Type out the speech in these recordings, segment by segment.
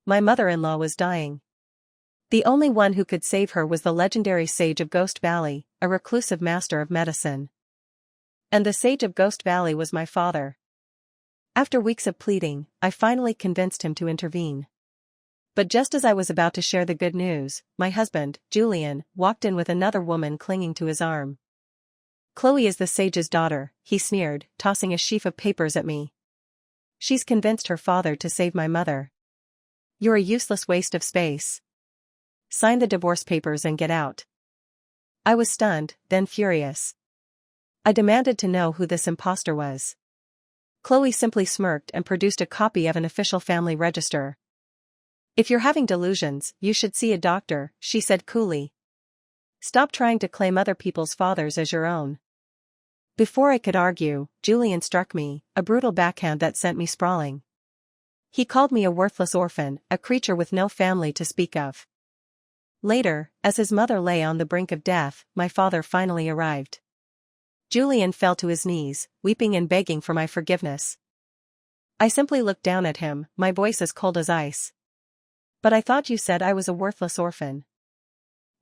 My mother-in-law was dying. The only one who could save her was the legendary sage of Ghost Valley, a reclusive master of medicine. And the sage of Ghost Valley was my father. After weeks of pleading, I finally convinced him to intervene. But just as I was about to share the good news, my husband, Julian, walked in with another woman clinging to his arm. "Chloe is the sage's daughter," he sneered, tossing a sheaf of papers at me. "She's convinced her father to save my mother. You're a useless waste of space. Sign the divorce papers and get out." I was stunned, then furious. I demanded to know who this impostor was. Chloe simply smirked and produced a copy of an official family register. "If you're having delusions, you should see a doctor," she said coolly. "Stop trying to claim other people's fathers as your own." Before I could argue, Julian struck me, a brutal backhand that sent me sprawling. He called me a worthless orphan, a creature with no family to speak of. Later, as his mother lay on the brink of death, my father finally arrived. Julian fell to his knees, weeping and begging for my forgiveness. I simply looked down at him, my voice as cold as ice. "But I thought you said I was a worthless orphan."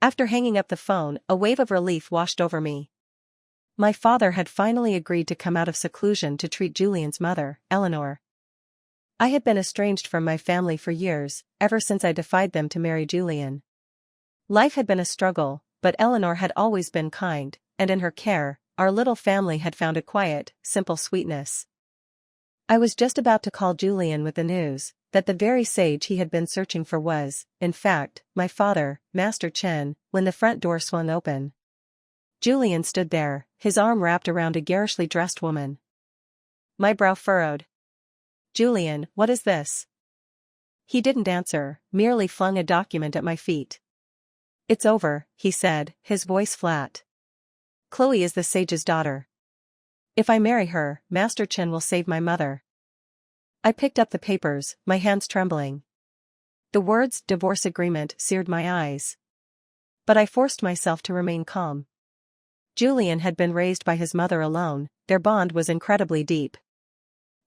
After hanging up the phone, a wave of relief washed over me. My father had finally agreed to come out of seclusion to treat Julian's mother, Eleanor. I had been estranged from my family for years, ever since I defied them to marry Julian. Life had been a struggle, but Eleanor had always been kind, and in her care, our little family had found a quiet, simple sweetness. I was just about to call Julian with the news that the very sage he had been searching for was, in fact, my father, Master Chen, when the front door swung open. Julian stood there, his arm wrapped around a garishly dressed woman. My brow furrowed. "Julian, what is this?" He didn't answer, merely flung a document at my feet. "It's over," he said, his voice flat. "Chloe is the sage's daughter. If I marry her, Master Chen will save my mother." I picked up the papers, my hands trembling. The words "divorce agreement" seared my eyes. But I forced myself to remain calm. Julian had been raised by his mother alone, their bond was incredibly deep.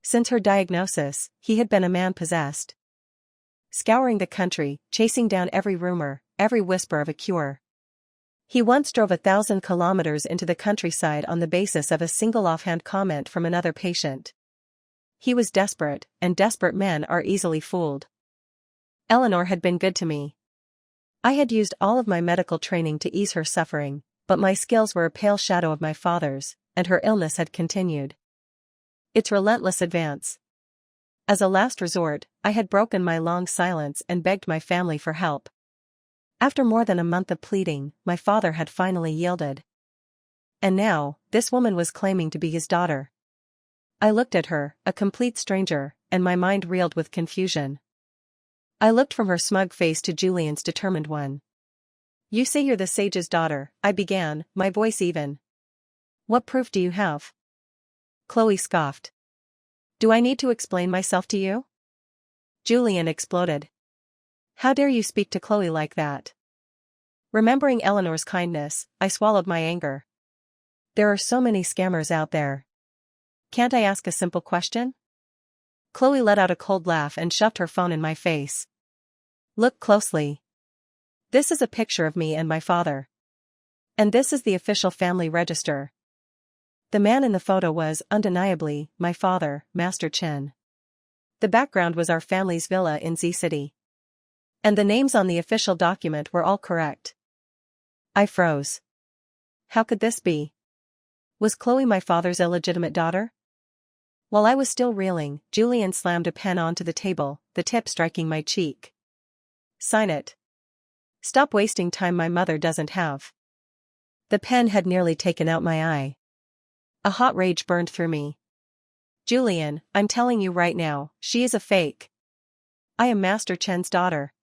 Since her diagnosis, he had been a man possessed. Scouring the country, chasing down every rumor, every whisper of a cure. He once drove 1,000 kilometers into the countryside on the basis of a single offhand comment from another patient. He was desperate, and desperate men are easily fooled. Eleanor had been good to me. I had used all of my medical training to ease her suffering, but my skills were a pale shadow of my father's, and her illness had continued its relentless advance. As a last resort, I had broken my long silence and begged my family for help. After more than a month of pleading, my father had finally yielded. And now, this woman was claiming to be his daughter. I looked at her, a complete stranger, and my mind reeled with confusion. I looked from her smug face to Julian's determined one. "You say you're the sage's daughter," I began, my voice even. "What proof do you have?" Chloe scoffed. "Do I need to explain myself to you?" Julian exploded. "How dare you speak to Chloe like that?" Remembering Eleanor's kindness, I swallowed my anger. There are so many scammers out there. Can't I ask a simple question? Chloe let out a cold laugh and shoved her phone in my face. "Look closely. This is a picture of me and my father. And this is the official family register." The man in the photo was, undeniably, my father, Master Chen. The background was our family's villa in Z City. And the names on the official document were all correct. I froze. How could this be? Was Chloe my father's illegitimate daughter? While I was still reeling, Julian slammed a pen onto the table, the tip striking my cheek. "Sign it. Stop wasting time my mother doesn't have." The pen had nearly taken out my eye. A hot rage burned through me. "Julian, I'm telling you right now, she is a fake. I am Master Chen's daughter.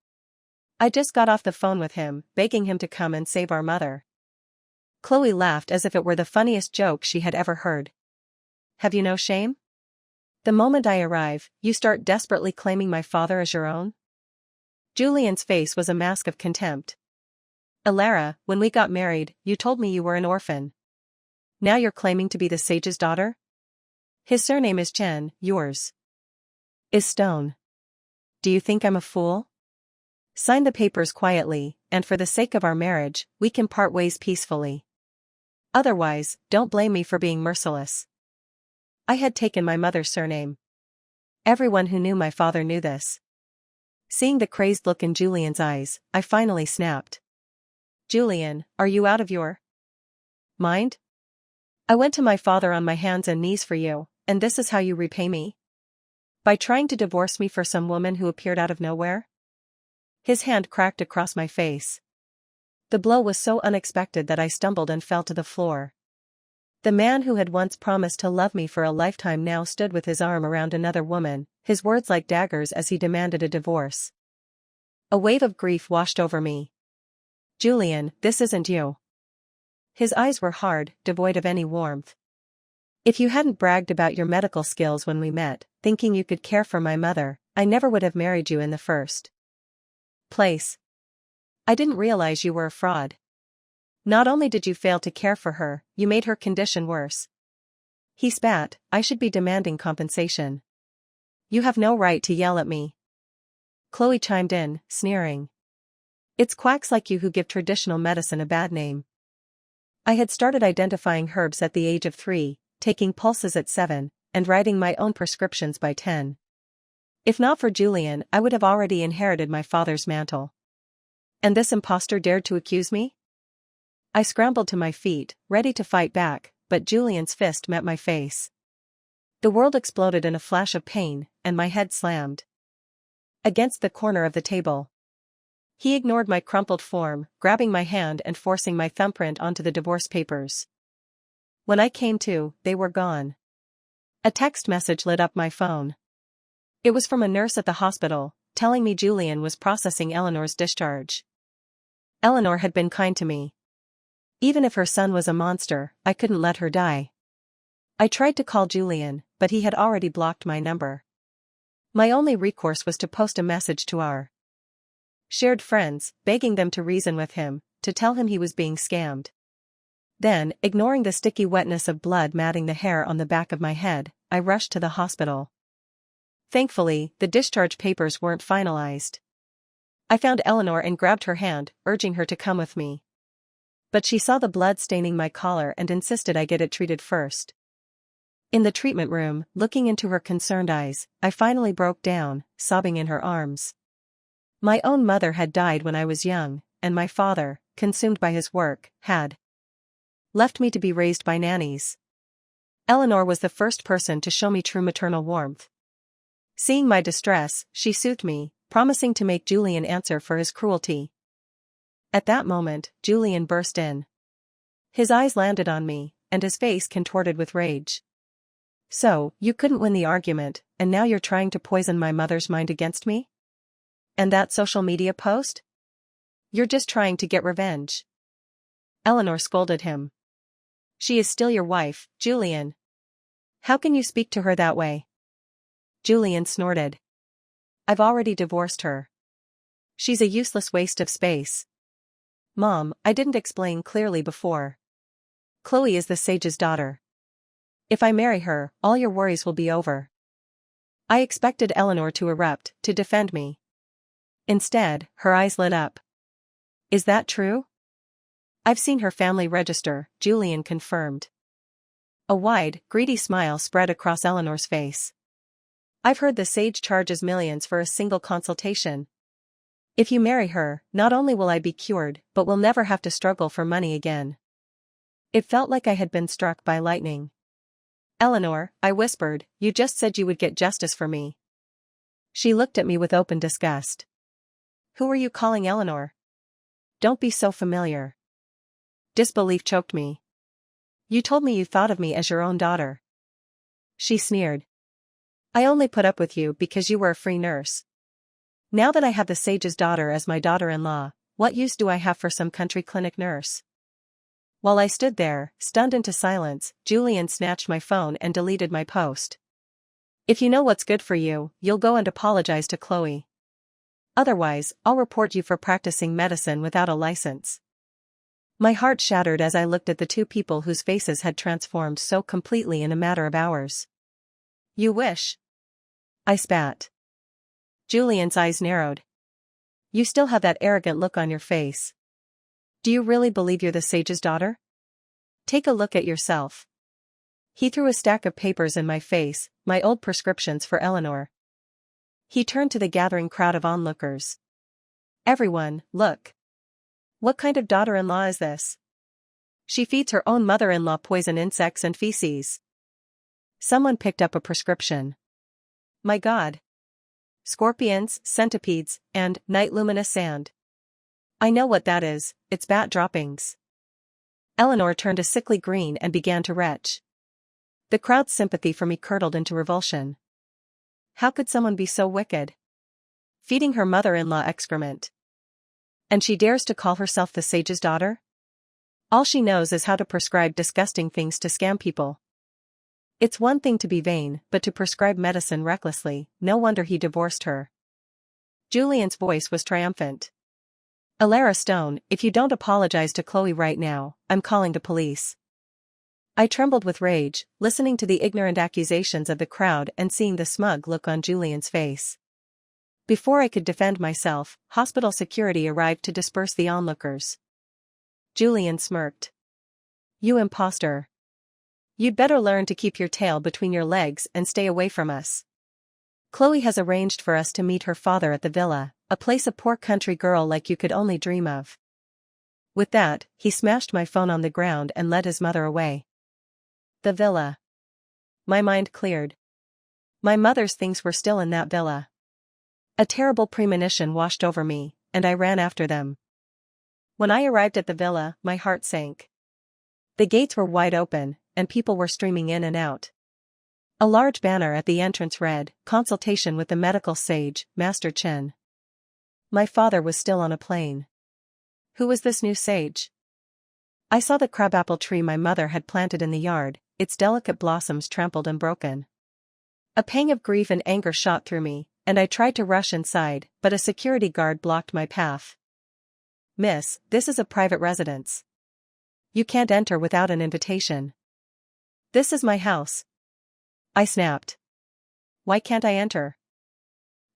I just got off the phone with him, begging him to come and save our mother." Chloe laughed as if it were the funniest joke she had ever heard. "Have you no shame? The moment I arrive, you start desperately claiming my father as your own?" Julian's face was a mask of contempt. "Alara, when we got married, you told me you were an orphan. Now you're claiming to be the sage's daughter? His surname is Chen, yours is Stone." do you think I'm a fool? Sign the papers quietly, and for the sake of our marriage, we can part ways peacefully. Otherwise, don't blame me for being merciless. I had taken my mother's surname. Everyone who knew my father knew this. Seeing the crazed look in Julian's eyes, I finally snapped. Julian, are you out of your mind? I went to my father on my hands and knees for you, and this is how you repay me? By trying to divorce me for some woman who appeared out of nowhere? His hand cracked across my face. The blow was so unexpected that I stumbled and fell to the floor. The man who had once promised to love me for a lifetime now stood with his arm around another woman, his words like daggers as he demanded a divorce. A wave of grief washed over me. Julian, this isn't you. His eyes were hard, devoid of any warmth. If you hadn't bragged about your medical skills when we met, thinking you could care for my mother, I never would have married you in the first place. I didn't realize you were a fraud. Not only did you fail to care for her, you made her condition worse. He spat. I should be demanding compensation. You have no right to yell at me. Chloe chimed in, sneering. It's quacks like you who give traditional medicine a bad name. I had started identifying herbs at the age of 3, taking pulses at 7, and writing my own prescriptions by 10. If not for Julian, I would have already inherited my father's mantle. And this impostor dared to accuse me? I scrambled to my feet, ready to fight back, but Julian's fist met my face. The world exploded in a flash of pain, and my head slammed against the corner of the table. He ignored my crumpled form, grabbing my hand and forcing my thumbprint onto the divorce papers. When I came to, they were gone. A text message lit up my phone. It was from a nurse at the hospital, telling me Julian was processing Eleanor's discharge. Eleanor had been kind to me. Even if her son was a monster, I couldn't let her die. I tried to call Julian, but he had already blocked my number. My only recourse was to post a message to our shared friends, begging them to reason with him, to tell him he was being scammed. Then, ignoring the sticky wetness of blood matting the hair on the back of my head, I rushed to the hospital. Thankfully, the discharge papers weren't finalized. I found Eleanor and grabbed her hand, urging her to come with me. But she saw the blood staining my collar and insisted I get it treated first. In the treatment room, looking into her concerned eyes, I finally broke down, sobbing in her arms. My own mother had died when I was young, and my father, consumed by his work, had left me to be raised by nannies. Eleanor was the first person to show me true maternal warmth. Seeing my distress, she soothed me, promising to make Julian answer for his cruelty. At that moment, Julian burst in. His eyes landed on me, and his face contorted with rage. So, you couldn't win the argument, and now you're trying to poison my mother's mind against me? And that social media post? You're just trying to get revenge. Eleanor scolded him. She is still your wife, Julian. How can you speak to her that way? Julian snorted. I've already divorced her. She's a useless waste of space. Mom, I didn't explain clearly before. Chloe is the sage's daughter. If I marry her, all your worries will be over. I expected Eleanor to erupt, to defend me. Instead, her eyes lit up. Is that true? I've seen her family register, Julian confirmed. A wide, greedy smile spread across Eleanor's face. I've heard the sage charges millions for a single consultation. If you marry her, not only will I be cured, but will never have to struggle for money again. It felt like I had been struck by lightning. Eleanor, I whispered, you just said you would get justice for me. She looked at me with open disgust. Who are you calling Eleanor? Don't be so familiar. Disbelief choked me. You told me you thought of me as your own daughter. She sneered. I only put up with you because you were a free nurse. Now that I have the sage's daughter as my daughter-in-law, what use do I have for some country clinic nurse? While I stood there, stunned into silence, Julian snatched my phone and deleted my post. If you know what's good for you, you'll go and apologize to Chloe. Otherwise, I'll report you for practicing medicine without a license. My heart shattered as I looked at the two people whose faces had transformed so completely in a matter of hours. You wish. I spat. Julian's eyes narrowed. You still have that arrogant look on your face. Do you really believe you're the sage's daughter? Take a look at yourself. He threw a stack of papers in my face, my old prescriptions for Eleanor. He turned to the gathering crowd of onlookers. Everyone, look. What kind of daughter-in-law is this? She feeds her own mother-in-law poison insects and feces. Someone picked up a prescription. My God. Scorpions, centipedes, and night luminous sand. I know what that is, it's bat droppings. Eleanor turned a sickly green and began to retch. The crowd's sympathy for me curdled into revulsion. How could someone be so wicked? Feeding her mother-in-law excrement. And she dares to call herself the sage's daughter? All she knows is how to prescribe disgusting things to scam people. It's one thing to be vain, but to prescribe medicine recklessly, no wonder he divorced her. Julian's voice was triumphant. Alara Stone, if you don't apologize to Chloe right now, I'm calling the police. I trembled with rage, listening to the ignorant accusations of the crowd and seeing the smug look on Julian's face. Before I could defend myself, hospital security arrived to disperse the onlookers. Julian smirked. You imposter. You'd better learn to keep your tail between your legs and stay away from us. Chloe has arranged for us to meet her father at the villa, a place a poor country girl like you could only dream of. With that, he smashed my phone on the ground and led his mother away. The villa. My mind cleared. My mother's things were still in that villa. A terrible premonition washed over me, and I ran after them. When I arrived at the villa, my heart sank. The gates were wide open, and people were streaming in and out. A large banner at the entrance read, "Consultation with the medical sage, Master Chen." My father was still on a plane. Who was this new sage? I saw the crabapple tree my mother had planted in the yard, its delicate blossoms trampled and broken. A pang of grief and anger shot through me, and I tried to rush inside, but a security guard blocked my path. Miss, this is a private residence. You can't enter without an invitation. This is my house. I snapped. Why can't I enter?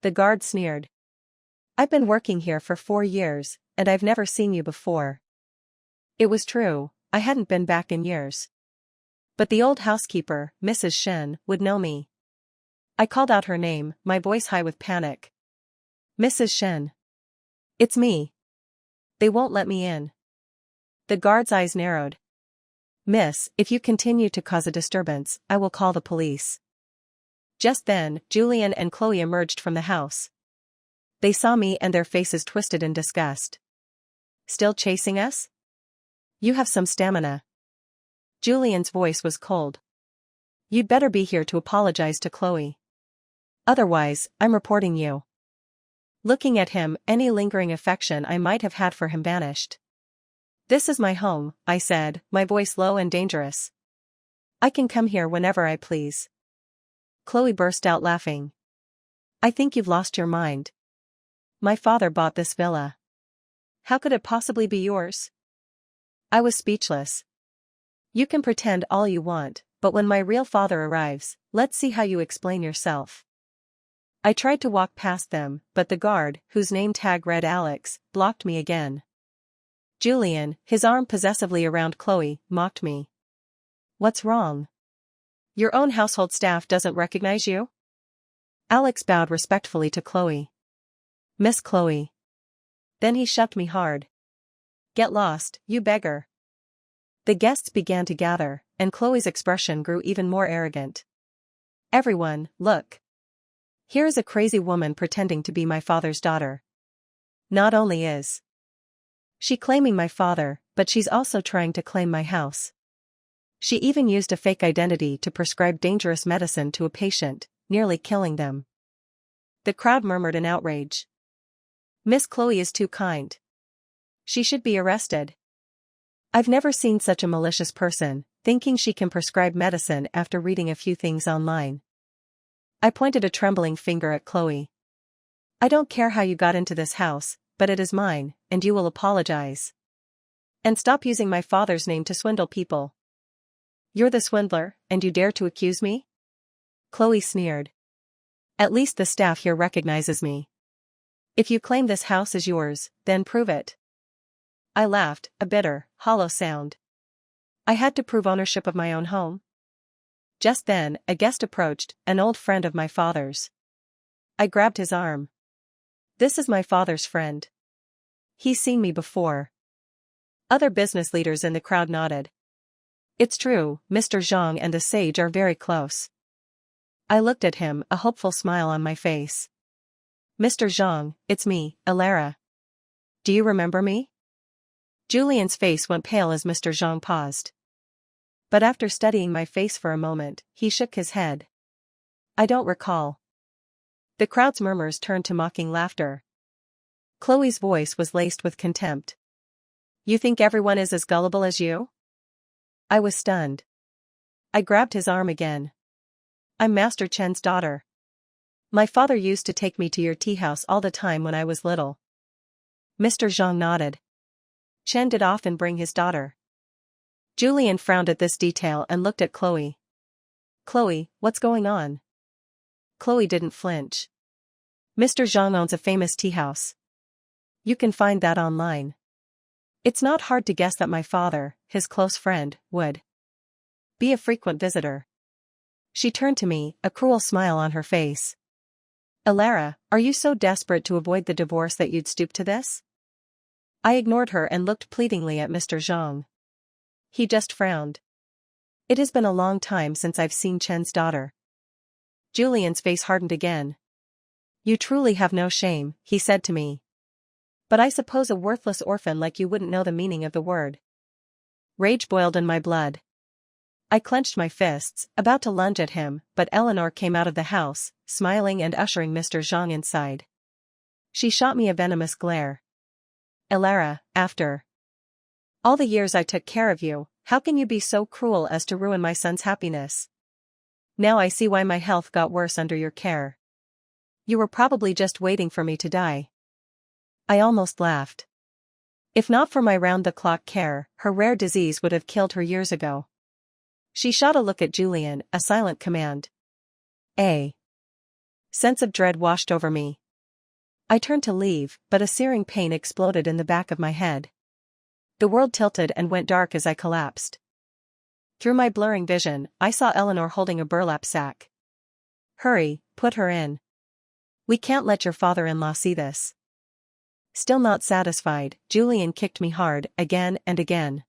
The guard sneered. I've been working here for 4 years, and I've never seen you before. It was true, I hadn't been back in years. But the old housekeeper, Mrs. Shen, would know me. I called out her name, my voice high with panic. Mrs. Shen. It's me. They won't let me in. The guard's eyes narrowed. Miss, if you continue to cause a disturbance, I will call the police. Just then, Julian and Chloe emerged from the house. They saw me and their faces twisted in disgust. Still chasing us? You have some stamina. Julian's voice was cold. You'd better be here to apologize to Chloe. Otherwise, I'm reporting you. Looking at him, any lingering affection I might have had for him vanished. This is my home, I said, my voice low and dangerous. I can come here whenever I please. Chloe burst out laughing. I think you've lost your mind. My father bought this villa. How could it possibly be yours? I was speechless. You can pretend all you want, but when my real father arrives, let's see how you explain yourself. I tried to walk past them, but the guard, whose name tag read Alex, blocked me again. Julian, his arm possessively around Chloe, mocked me. What's wrong? Your own household staff doesn't recognize you? Alex bowed respectfully to Chloe. Miss Chloe. Then he shoved me hard. Get lost, you beggar. The guests began to gather, and Chloe's expression grew even more arrogant. Everyone, look. Here is a crazy woman pretending to be my father's daughter. Not only is she claiming my father, but she's also trying to claim my house. She even used a fake identity to prescribe dangerous medicine to a patient, nearly killing them. The crowd murmured in outrage. Miss Chloe is too kind. She should be arrested. I've never seen such a malicious person, thinking she can prescribe medicine after reading a few things online. I pointed a trembling finger at Chloe. I don't care how you got into this house, but it is mine, and you will apologize. And stop using my father's name to swindle people. You're the swindler, and you dare to accuse me? Chloe sneered. At least the staff here recognizes me. If you claim this house is yours, then prove it. I laughed, a bitter, hollow sound. I had to prove ownership of my own home. Just then, a guest approached, an old friend of my father's. I grabbed his arm. This is my father's friend. He's seen me before. Other business leaders in the crowd nodded. It's true, Mr. Zhang and the sage are very close. I looked at him, a hopeful smile on my face. Mr. Zhang, it's me, Alara. Do you remember me? Julian's face went pale as Mr. Zhang paused. But after studying my face for a moment, he shook his head. I don't recall. The crowd's murmurs turned to mocking laughter. Chloe's voice was laced with contempt. You think everyone is as gullible as you? I was stunned. I grabbed his arm again. I'm Master Chen's daughter. My father used to take me to your tea house all the time when I was little. Mr. Zhang nodded. Chen did often bring his daughter. Julian frowned at this detail and looked at Chloe. Chloe, what's going on? Chloe didn't flinch. Mr. Zhang owns a famous tea house. You can find that online. It's not hard to guess that my father, his close friend, would be a frequent visitor. She turned to me, a cruel smile on her face. Alara, are you so desperate to avoid the divorce that you'd stoop to this? I ignored her and looked pleadingly at Mr. Zhang. He just frowned. It has been a long time since I've seen Chen's daughter. Julian's face hardened again. You truly have no shame, he said to me. But I suppose a worthless orphan like you wouldn't know the meaning of the word. Rage boiled in my blood. I clenched my fists, about to lunge at him, but Eleanor came out of the house, smiling and ushering Mr. Zhang inside. She shot me a venomous glare. Alara, after all the years I took care of you, how can you be so cruel as to ruin my son's happiness? Now I see why my health got worse under your care. You were probably just waiting for me to die. I almost laughed. If not for my round-the-clock care, her rare disease would have killed her years ago. She shot a look at Julian, a silent command. A sense of dread washed over me. I turned to leave, but a searing pain exploded in the back of my head. The world tilted and went dark as I collapsed. Through my blurring vision, I saw Eleanor holding a burlap sack. Hurry, put her in. We can't let your father-in-law see this. Still not satisfied, Julian kicked me hard, again and again.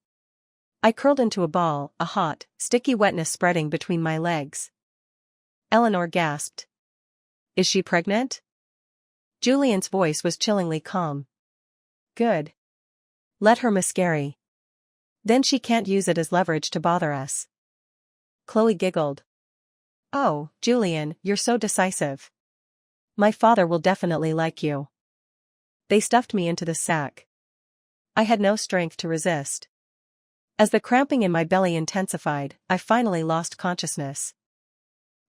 I curled into a ball, a hot, sticky wetness spreading between my legs. Eleanor gasped. Is she pregnant? Julian's voice was chillingly calm. Good. Let her miscarry. Then she can't use it as leverage to bother us. Chloe giggled. Oh, Julian, you're so decisive. My father will definitely like you. They stuffed me into the sack. I had no strength to resist. As the cramping in my belly intensified, I finally lost consciousness.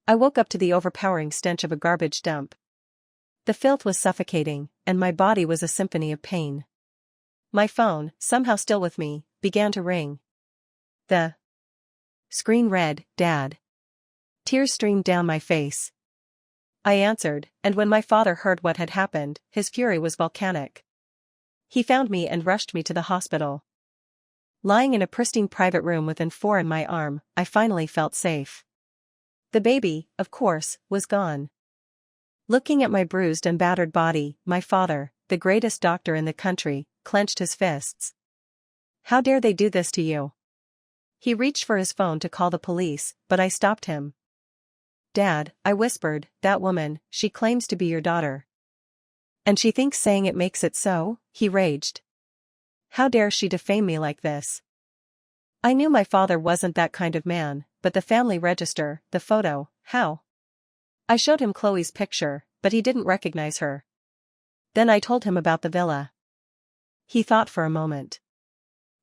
I woke up to the overpowering stench of a garbage dump. The filth was suffocating, and my body was a symphony of pain. My phone, somehow still with me, began to ring. The screen read, Dad. Tears streamed down my face. I answered, and when my father heard what had happened, his fury was volcanic. He found me and rushed me to the hospital. Lying in a pristine private room with N4 in my arm, I finally felt safe. The baby, of course, was gone. Looking at my bruised and battered body, my father, the greatest doctor in the country, clenched his fists. How dare they do this to you? He reached for his phone to call the police, but I stopped him. Dad, I whispered, that woman, she claims to be your daughter. And she thinks saying it makes it so, he raged. How dare she defame me like this? I knew my father wasn't that kind of man, but the family register, the photo, how? I showed him Chloe's picture, but he didn't recognize her. Then I told him about the villa. He thought for a moment.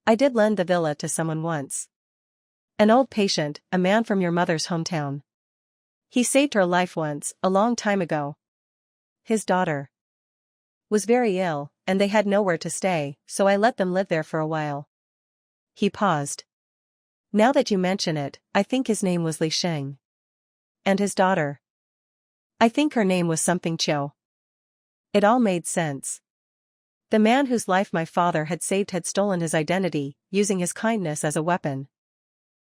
I did lend the villa to someone once. An old patient, a man from your mother's hometown. He saved her life once, a long time ago. His daughter was very ill, and they had nowhere to stay, so I let them live there for a while. He paused. Now that you mention it, I think his name was Li Sheng. And his daughter? I think her name was something Cho. It all made sense. The man whose life my father had saved had stolen his identity, using his kindness as a weapon.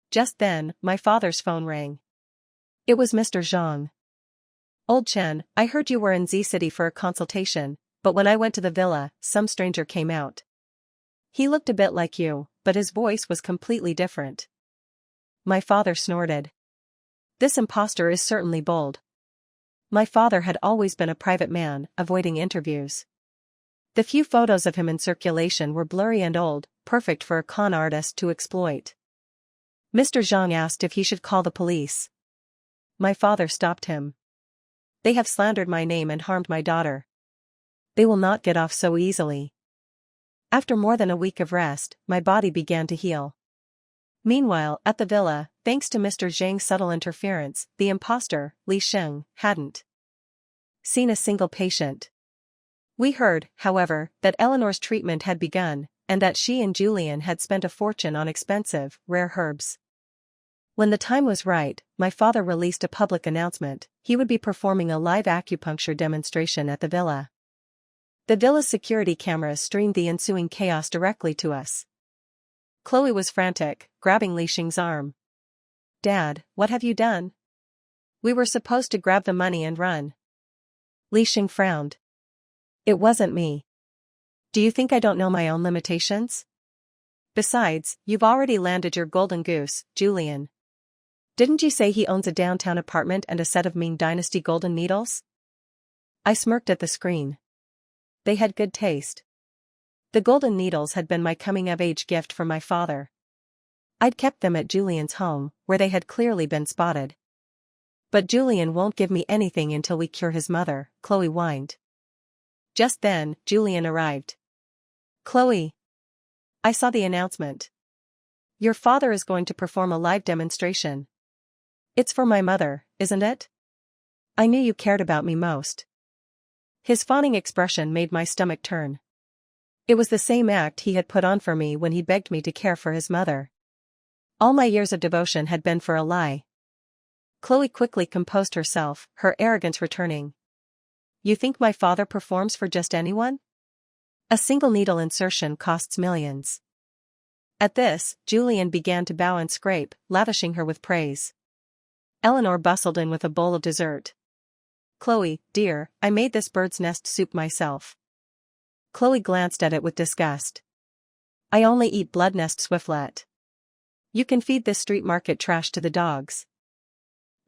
Just then, my father's phone rang. It was Mr. Zhang. Old Chen, I heard you were in Z City for a consultation, but when I went to the villa, some stranger came out. He looked a bit like you, but his voice was completely different. My father snorted. This impostor is certainly bold. My father had always been a private man, avoiding interviews. The few photos of him in circulation were blurry and old, perfect for a con artist to exploit. Mr. Zhang asked if he should call the police. My father stopped him. They have slandered my name and harmed my daughter. They will not get off so easily. After more than a week of rest, my body began to heal. Meanwhile, at the villa, thanks to Mr. Zhang's subtle interference, the impostor, Li Sheng, hadn't seen a single patient. We heard, however, that Eleanor's treatment had begun, and that she and Julian had spent a fortune on expensive, rare herbs. When the time was right, my father released a public announcement. He would be performing a live acupuncture demonstration at the villa. The villa's security cameras streamed the ensuing chaos directly to us. Chloe was frantic, grabbing Li Sheng's arm. Dad, what have you done? We were supposed to grab the money and run. Li Sheng frowned. It wasn't me. Do you think I don't know my own limitations? Besides, you've already landed your golden goose, Julian. Didn't you say he owns a downtown apartment and a set of Ming Dynasty golden needles? I smirked at the screen. They had good taste. The golden needles had been my coming-of-age gift from my father. I'd kept them at Julian's home, where they had clearly been spotted. But Julian won't give me anything until we cure his mother, Chloe whined. Just then, Julian arrived. Chloe. I saw the announcement. Your father is going to perform a live demonstration. It's for my mother, isn't it? I knew you cared about me most. His fawning expression made my stomach turn. It was the same act he had put on for me when he begged me to care for his mother. All my years of devotion had been for a lie. Chloe quickly composed herself, her arrogance returning. You think my father performs for just anyone? A single needle insertion costs millions. At this, Julian began to bow and scrape, lavishing her with praise. Eleanor bustled in with a bowl of dessert. Chloe, dear, I made this bird's nest soup myself. Chloe glanced at it with disgust. I only eat blood nest swiftlet. You can feed this street market trash to the dogs.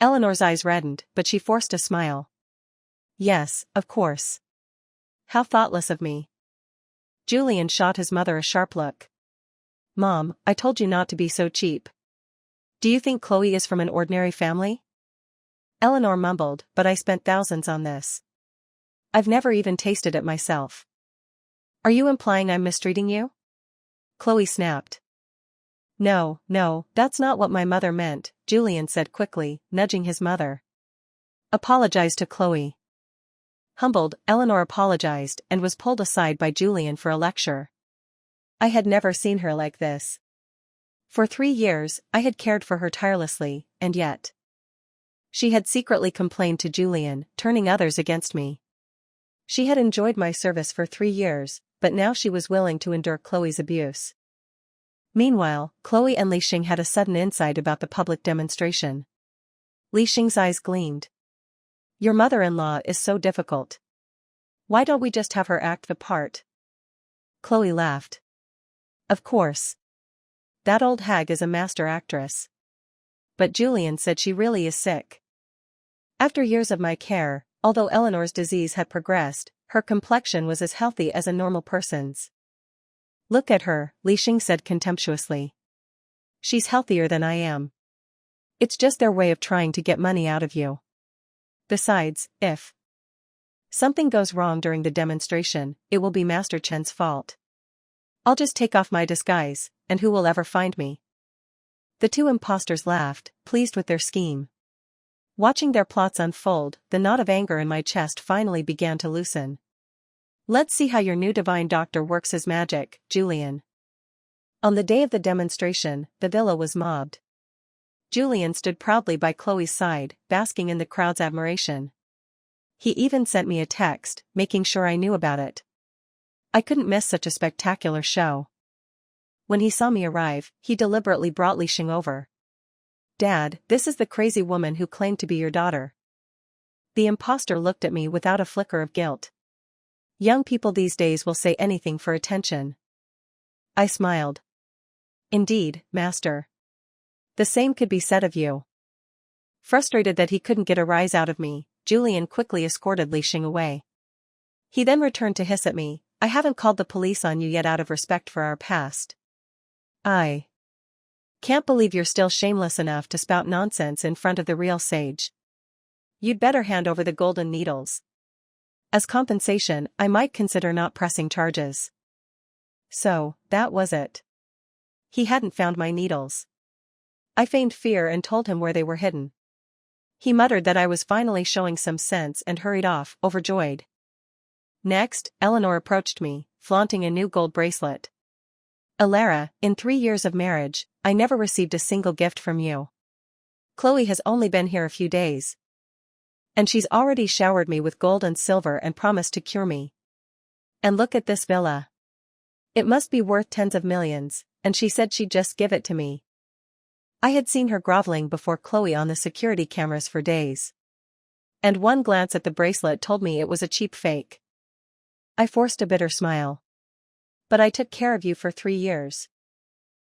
Eleanor's eyes reddened, but she forced a smile. Yes, of course. How thoughtless of me. Julian shot his mother a sharp look. Mom, I told you not to be so cheap. Do you think Chloe is from an ordinary family? Eleanor mumbled, but I spent thousands on this. I've never even tasted it myself. Are you implying I'm mistreating you? Chloe snapped. No, that's not what my mother meant, Julian said quickly, nudging his mother. Apologize to Chloe. Humbled, Eleanor apologized and was pulled aside by Julian for a lecture. I had never seen her like this. For 3 years, I had cared for her tirelessly, and yet she had secretly complained to Julian, turning others against me. She had enjoyed my service for 3 years, but now she was willing to endure Chloe's abuse. Meanwhile, Chloe and Li Sheng had a sudden insight about the public demonstration. Li Sheng's eyes gleamed. Your mother-in-law is so difficult. Why don't we just have her act the part? Chloe laughed. Of course. That old hag is a master actress. But Julian said she really is sick. After years of my care, although Eleanor's disease had progressed, her complexion was as healthy as a normal person's. Look at her, Li Sheng said contemptuously. She's healthier than I am. It's just their way of trying to get money out of you. Besides, if something goes wrong during the demonstration, it will be Master Chen's fault. I'll just take off my disguise, and who will ever find me? The two impostors laughed, pleased with their scheme. Watching their plots unfold, the knot of anger in my chest finally began to loosen. Let's see how your new divine doctor works his magic, Julian. On the day of the demonstration, the villa was mobbed. Julian stood proudly by Chloe's side, basking in the crowd's admiration. He even sent me a text, making sure I knew about it. I couldn't miss such a spectacular show. When he saw me arrive, he deliberately brought Li Xing over. "Dad, this is the crazy woman who claimed to be your daughter." The imposter looked at me without a flicker of guilt. Young people these days will say anything for attention. I smiled. "Indeed, master. The same could be said of you." Frustrated that he couldn't get a rise out of me, Julian quickly escorted Li Xing away. He then returned to hiss at me, "I haven't called the police on you yet out of respect for our past." I can't believe you're still shameless enough to spout nonsense in front of the real sage. You'd better hand over the golden needles. As compensation, I might consider not pressing charges. So, that was it. He hadn't found my needles. I feigned fear and told him where they were hidden. He muttered that I was finally showing some sense and hurried off, overjoyed. Next, Eleanor approached me, flaunting a new gold bracelet. "Alara, in 3 years of marriage, I never received a single gift from you. Chloe has only been here a few days. And she's already showered me with gold and silver and promised to cure me. And look at this villa. It must be worth tens of millions, and she said she'd just give it to me." I had seen her groveling before Chloe on the security cameras for days. And one glance at the bracelet told me it was a cheap fake. I forced a bitter smile. "But I took care of you for 3 years.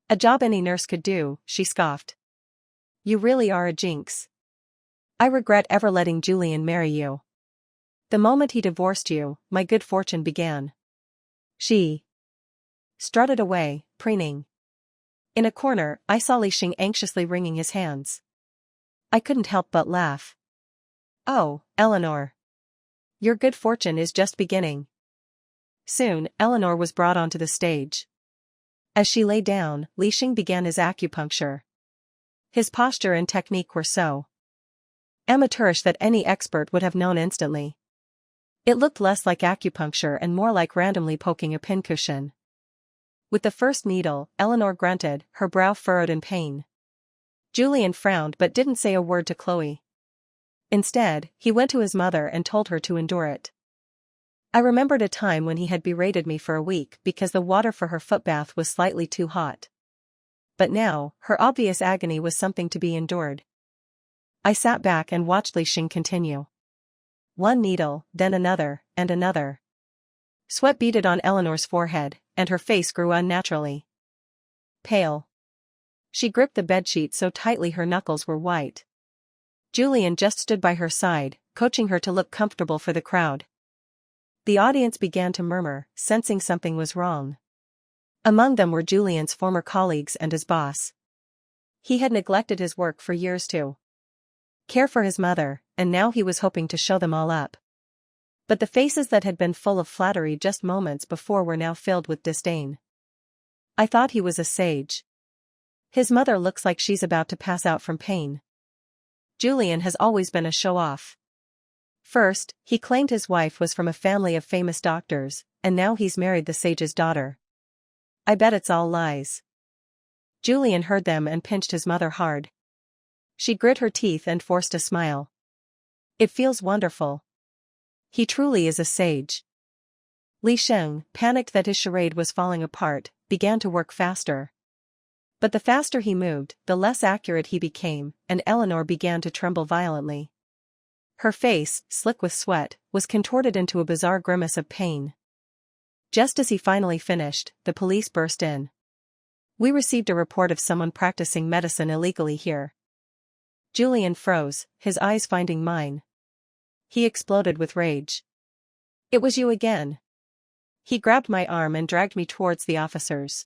A job any nurse could do," she scoffed. "You really are a jinx. I regret ever letting Julian marry you. The moment he divorced you, my good fortune began." She strutted away, preening. In a corner, I saw Li Xing anxiously wringing his hands. I couldn't help but laugh. "Oh, Eleanor. Your good fortune is just beginning." Soon, Eleanor was brought onto the stage. As she lay down, Li Xing began his acupuncture. His posture and technique were so amateurish that any expert would have known instantly. It looked less like acupuncture and more like randomly poking a pincushion. With the first needle, Eleanor grunted, her brow furrowed in pain. Julian frowned but didn't say a word to Chloe. Instead, he went to his mother and told her to endure it. I remembered a time when he had berated me for a week because the water for her footbath was slightly too hot. But now, her obvious agony was something to be endured. I sat back and watched Li Xing continue. One needle, then another, and another. Sweat beaded on Eleanor's forehead, and her face grew unnaturally pale. She gripped the bedsheet so tightly her knuckles were white. Julian just stood by her side, coaching her to look comfortable for the crowd. The audience began to murmur, sensing something was wrong. Among them were Julian's former colleagues and his boss. He had neglected his work for years to care for his mother, and now he was hoping to show them all up. But the faces that had been full of flattery just moments before were now filled with disdain. "I thought he was a sage. His mother looks like she's about to pass out from pain. Julian has always been a show-off. First, he claimed his wife was from a family of famous doctors, and now he's married the sage's daughter. I bet it's all lies." Julian heard them and pinched his mother hard. She grit her teeth and forced a smile. "It feels wonderful. He truly is a sage." Li Xing, panicked that his charade was falling apart, began to work faster. But the faster he moved, the less accurate he became, and Eleanor began to tremble violently. Her face, slick with sweat, was contorted into a bizarre grimace of pain. Just as he finally finished, the police burst in. "We received a report of someone practicing medicine illegally here." Julian froze, his eyes finding mine. He exploded with rage. "It was you again." He grabbed my arm and dragged me towards the officers.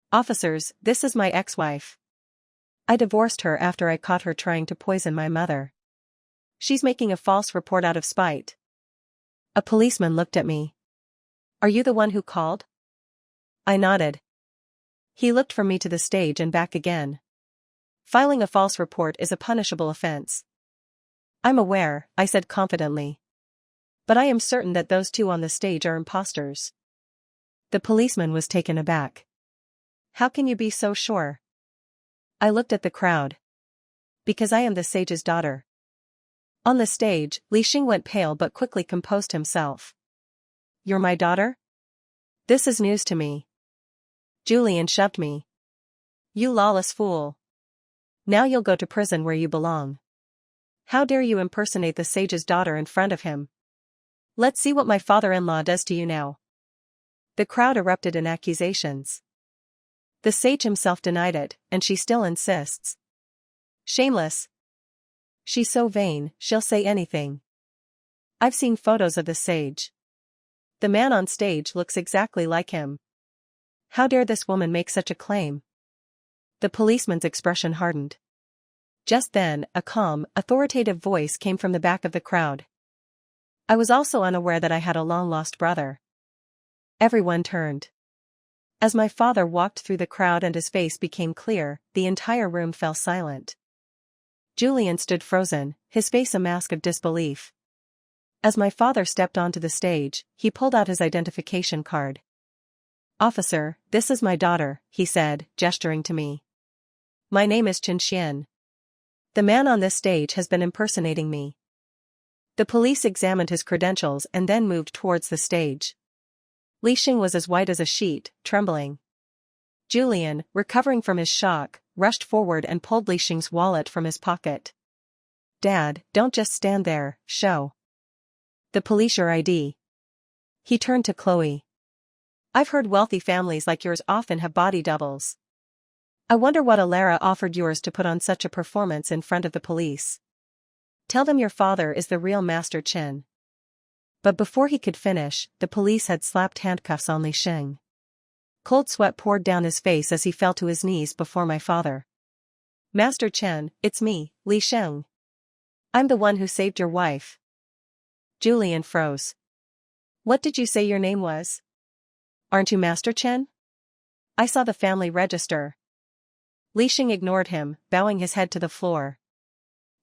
"Officers, this is my ex-wife. I divorced her after I caught her trying to poison my mother. She's making a false report out of spite." A policeman looked at me. "Are you the one who called?" I nodded. He looked from me to the stage and back again. "Filing a false report is a punishable offense." "I'm aware," I said confidently. "But I am certain that those two on the stage are imposters." The policeman was taken aback. "How can you be so sure?" I looked at the crowd. "Because I am the sage's daughter." On the stage, Li Xing went pale but quickly composed himself. You're my daughter? This is news to me. Julian shoved me. You lawless fool. Now you'll go to prison where you belong. How dare you impersonate the sage's daughter in front of him? Let's see what my father-in-law does to you now. The crowd erupted in accusations. The sage himself denied it, and she still insists. Shameless. She's so vain, she'll say anything. I've seen photos of the sage. The man on stage looks exactly like him. How dare this woman make such a claim? The policeman's expression hardened. Just then, a calm, authoritative voice came from the back of the crowd. I was also unaware that I had a long-lost brother. Everyone turned. As my father walked through the crowd and his face became clear, the entire room fell silent. Julian stood frozen, his face a mask of disbelief. As my father stepped onto the stage, he pulled out his identification card. Officer, this is my daughter, he said, gesturing to me. My name is Chen Xian. The man on this stage has been impersonating me. The police examined his credentials and then moved towards the stage. Li Xing was as white as a sheet, trembling. Julian, recovering from his shock, rushed forward and pulled Li Xing's wallet from his pocket. Dad, don't just stand there, show the police your ID. He turned to Chloe. I've heard wealthy families like yours often have body doubles. I wonder what Alara offered yours to put on such a performance in front of the police. Tell them your father is the real Master Chen. But before he could finish, the police had slapped handcuffs on Li Xing. Cold sweat poured down his face as he fell to his knees before my father. Master Chen, it's me, Li Xing. I'm the one who saved your wife. Julian froze. What did you say your name was? Aren't you Master Chen? I saw the family register. Li Xing ignored him, bowing his head to the floor.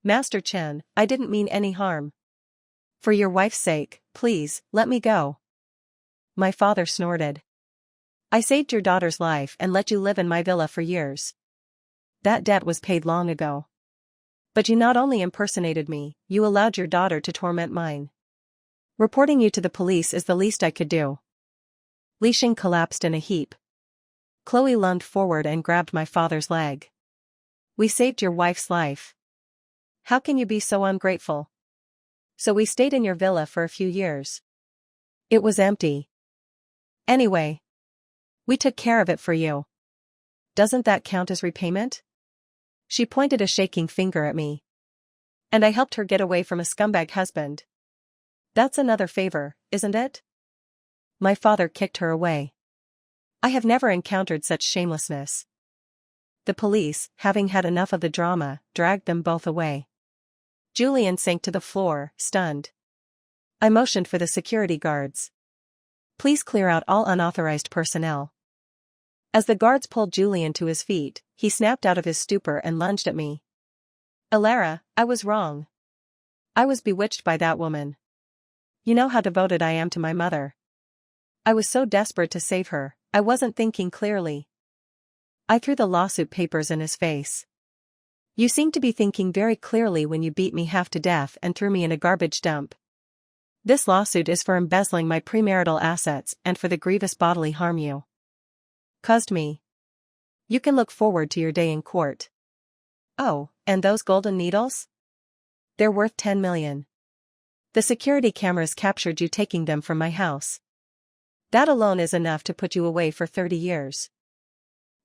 Master Chen, I didn't mean any harm. For your wife's sake, please, let me go. My father snorted. I saved your daughter's life and let you live in my villa for years. That debt was paid long ago. But you not only impersonated me, you allowed your daughter to torment mine. Reporting you to the police is the least I could do. Li Xing collapsed in a heap. Chloe lunged forward and grabbed my father's leg. We saved your wife's life. How can you be so ungrateful? So we stayed in your villa for a few years. It was empty. Anyway, we took care of it for you. Doesn't that count as repayment? She pointed a shaking finger at me. And I helped her get away from a scumbag husband. That's another favor, isn't it? My father kicked her away. I have never encountered such shamelessness. The police, having had enough of the drama, dragged them both away. Julian sank to the floor, stunned. I motioned for the security guards. Please clear out all unauthorized personnel. As the guards pulled Julian to his feet, he snapped out of his stupor and lunged at me. Alara, I was wrong. I was bewitched by that woman. You know how devoted I am to my mother. I was so desperate to save her, I wasn't thinking clearly. I threw the lawsuit papers in his face. You seemed to be thinking very clearly when you beat me half to death and threw me in a garbage dump. This lawsuit is for embezzling my premarital assets and for the grievous bodily harm you caused me. You can look forward to your day in court. Oh, and those golden needles? They're worth 10 million. The security cameras captured you taking them from my house. That alone is enough to put you away for 30 years.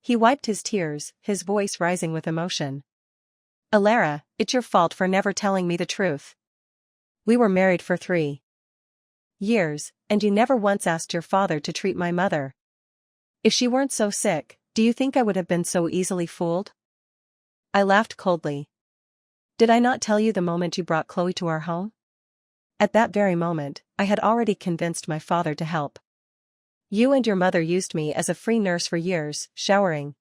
He wiped his tears, his voice rising with emotion. Alara, it's your fault for never telling me the truth. We were married for 3 years, and you never once asked your father to treat my mother. If she weren't so sick, do you think I would have been so easily fooled? I laughed coldly. Did I not tell you the moment you brought Chloe to our home? At that very moment, I had already convinced my father to help. You and your mother used me as a free nurse for years, showering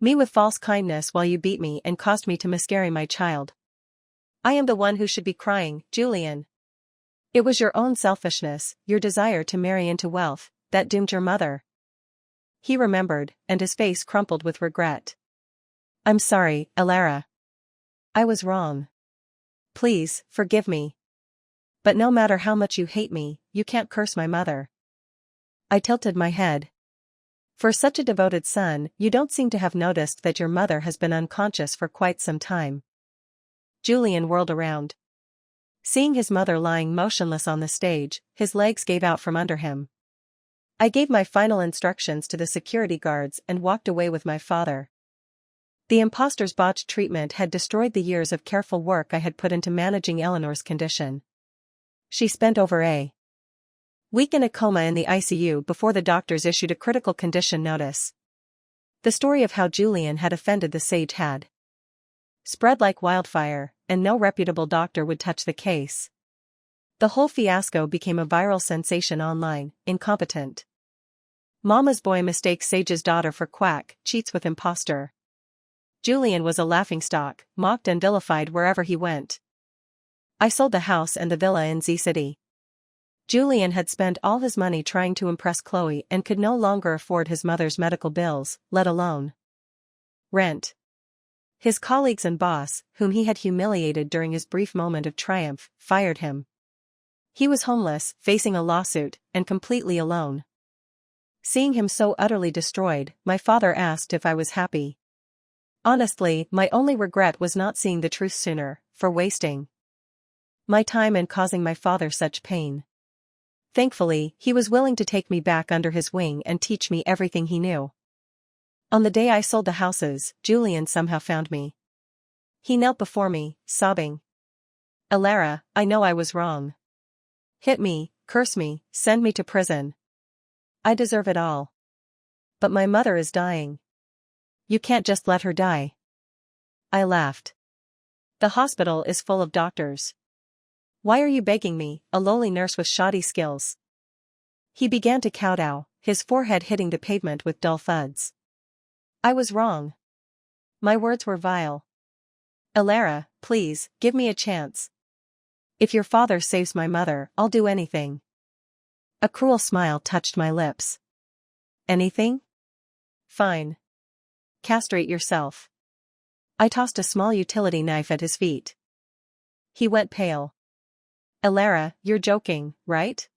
me with false kindness while you beat me and caused me to miscarry my child. I am the one who should be crying, Julian. It was your own selfishness, your desire to marry into wealth, that doomed your mother. He remembered, and his face crumpled with regret. I'm sorry, Alara. I was wrong. Please, forgive me. But no matter how much you hate me, you can't curse my mother. I tilted my head. For such a devoted son, you don't seem to have noticed that your mother has been unconscious for quite some time. Julian whirled around. Seeing his mother lying motionless on the stage, his legs gave out from under him. I gave my final instructions to the security guards and walked away with my father. The imposter's botched treatment had destroyed the years of careful work I had put into managing Eleanor's condition. She spent over a week in a coma in the ICU before the doctors issued a critical condition notice. The story of how Julian had offended the sage had spread like wildfire, and no reputable doctor would touch the case. The whole fiasco became a viral sensation online. Incompetent Mama's boy mistakes sage's daughter for quack, cheats with imposter. Julian was a laughingstock, mocked and vilified wherever he went. I sold the house and the villa in Z City. Julian had spent all his money trying to impress Chloe and could no longer afford his mother's medical bills, let alone rent. His colleagues and boss, whom he had humiliated during his brief moment of triumph, fired him. He was homeless, facing a lawsuit, and completely alone. Seeing him so utterly destroyed, my father asked if I was happy. Honestly, my only regret was not seeing the truth sooner, for wasting my time and causing my father such pain. Thankfully, he was willing to take me back under his wing and teach me everything he knew. On the day I sold the houses, Julian somehow found me. He knelt before me, sobbing. Elara, I know I was wrong. Hit me, curse me, send me to prison. I deserve it all. But my mother is dying. You can't just let her die. I laughed. The hospital is full of doctors. Why are you begging me, a lowly nurse with shoddy skills? He began to kowtow, his forehead hitting the pavement with dull thuds. I was wrong. My words were vile. Elara, please, give me a chance. If your father saves my mother, I'll do anything. A cruel smile touched my lips. Anything? Fine. Castrate yourself. I tossed a small utility knife at his feet. He went pale. Elara, you're joking, right?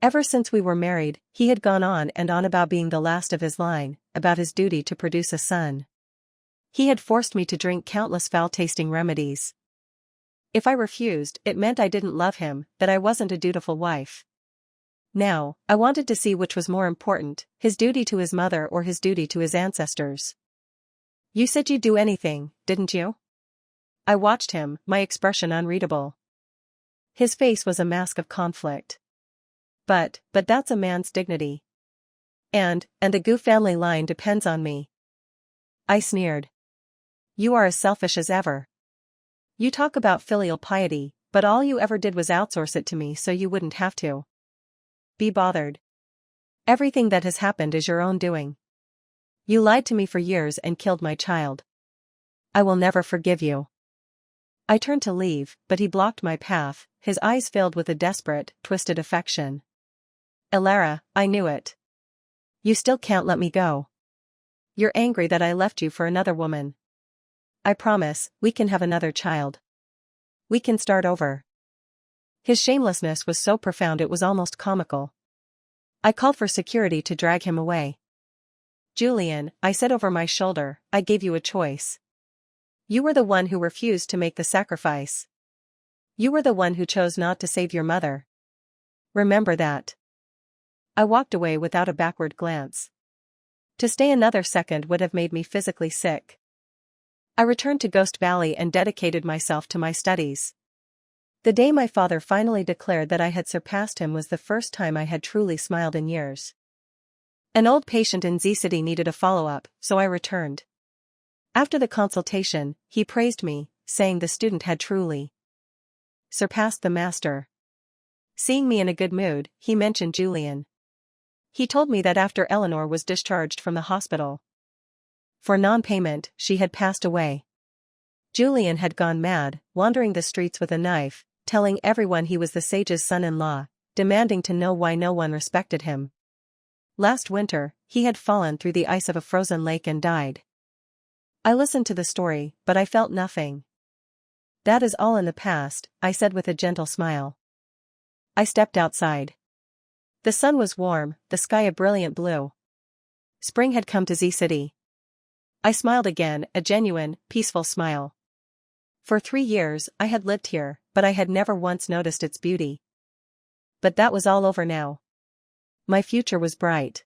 Ever since we were married, he had gone on and on about being the last of his line, about his duty to produce a son. He had forced me to drink countless foul-tasting remedies. If I refused, it meant I didn't love him, that I wasn't a dutiful wife. Now, I wanted to see which was more important, his duty to his mother or his duty to his ancestors. You said you'd do anything, didn't you? I watched him, my expression unreadable. His face was a mask of conflict. But that's a man's dignity. And the Gu family line depends on me. I sneered. You are as selfish as ever. You talk about filial piety, but all you ever did was outsource it to me so you wouldn't have to be bothered. Everything that has happened is your own doing. You lied to me for years and killed my child. I will never forgive you. I turned to leave, but he blocked my path, his eyes filled with a desperate, twisted affection. Elara, I knew it. You still can't let me go. You're angry that I left you for another woman. I promise, we can have another child. We can start over. His shamelessness was so profound it was almost comical. I called for security to drag him away. Julian, I said over my shoulder, I gave you a choice. You were the one who refused to make the sacrifice. You were the one who chose not to save your mother. Remember that. I walked away without a backward glance. To stay another second would have made me physically sick. I returned to Ghost Valley and dedicated myself to my studies. The day my father finally declared that I had surpassed him was the first time I had truly smiled in years. An old patient in Z City needed a follow-up, so I returned. After the consultation, he praised me, saying the student had truly surpassed the master. Seeing me in a good mood, he mentioned Julian. He told me that after Eleanor was discharged from the hospital for non-payment, she had passed away. Julian had gone mad, wandering the streets with a knife, telling everyone he was the sage's son-in-law, demanding to know why no one respected him. Last winter, he had fallen through the ice of a frozen lake and died. I listened to the story, but I felt nothing. That is all in the past, I said with a gentle smile. I stepped outside. The sun was warm, the sky a brilliant blue. Spring had come to Z City. I smiled again, a genuine, peaceful smile. For 3 years, I had lived here, but I had never once noticed its beauty. But that was all over now. My future was bright.